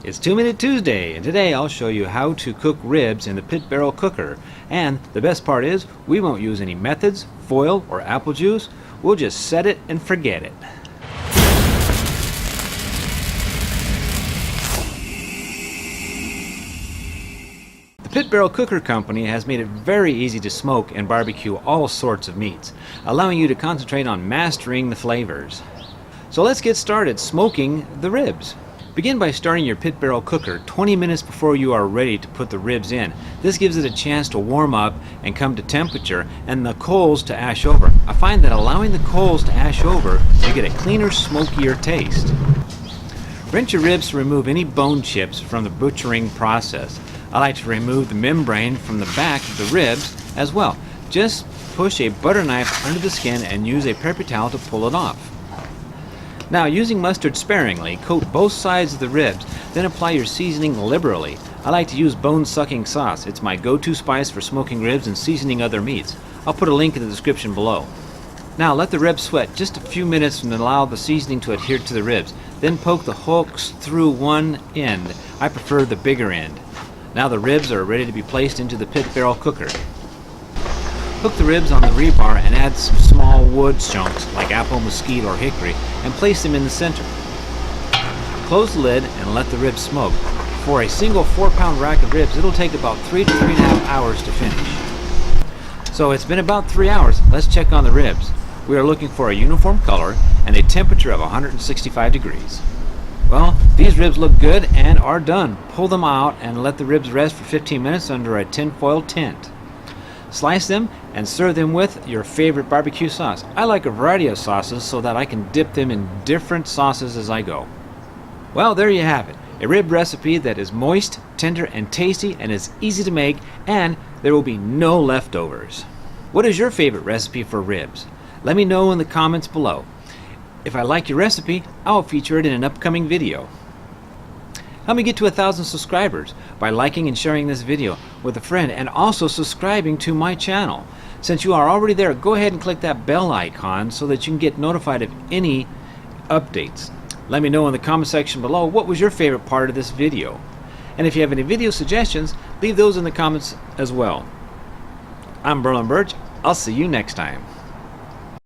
It's 2-Minute Tuesday, and today I'll show you how to cook ribs in the pit barrel cooker. And the best part is, we won't use any methods, foil, or apple juice. We'll just set it and forget it. The Pit Barrel Cooker Company has made it very easy to smoke and barbecue all sorts of meats, allowing you to concentrate on mastering the flavors. So let's get started smoking the ribs. Begin by starting your pit barrel cooker 20 minutes before you are ready to put the ribs in. This gives it a chance to warm up and come to temperature and the coals to ash over. I find that allowing the coals to ash over, you get a cleaner, smokier taste. Rinse your ribs to remove any bone chips from the butchering process. I like to remove the membrane from the back of the ribs as well. Just push a butter knife under the skin and use a paper towel to pull it off. Now, using mustard sparingly, coat both sides of the ribs, then apply your seasoning liberally. I like to use bone-sucking sauce. It's my go-to spice for smoking ribs and seasoning other meats. I'll put a link in the description below. Now, let the ribs sweat just a few minutes and allow the seasoning to adhere to the ribs. Then poke the hooks through one end. I prefer the bigger end. Now the ribs are ready to be placed into the pit barrel cooker. Hook the ribs on the rebar and add some small wood chunks like apple, mesquite, or hickory and place them in the center. Close the lid and let the ribs smoke. For a single 4-pound rack of ribs, it'll take about 3 to 3.5 hours to finish. So it's been about 3 hours. Let's check on the ribs. We are looking for a uniform color and a temperature of 165 degrees. Well, these ribs look good and are done. Pull them out and let the ribs rest for 15 minutes under a tinfoil tent. Slice them and serve them with your favorite barbecue sauce. I like a variety of sauces so that I can dip them in different sauces as I go. Well, there you have it. A rib recipe that is moist, tender, and tasty, and is easy to make, and there will be no leftovers. What is your favorite recipe for ribs? Let me know in the comments below. If I like your recipe, I'll feature it in an upcoming video. Help me get to 1,000 subscribers by liking and sharing this video with a friend and also subscribing to my channel. Since you are already there, go ahead and click that bell icon so that you can get notified of any updates. Let me know in the comment section below what was your favorite part of this video. And if you have any video suggestions, leave those in the comments as well. I'm Berlon Burch. I'll see you next time.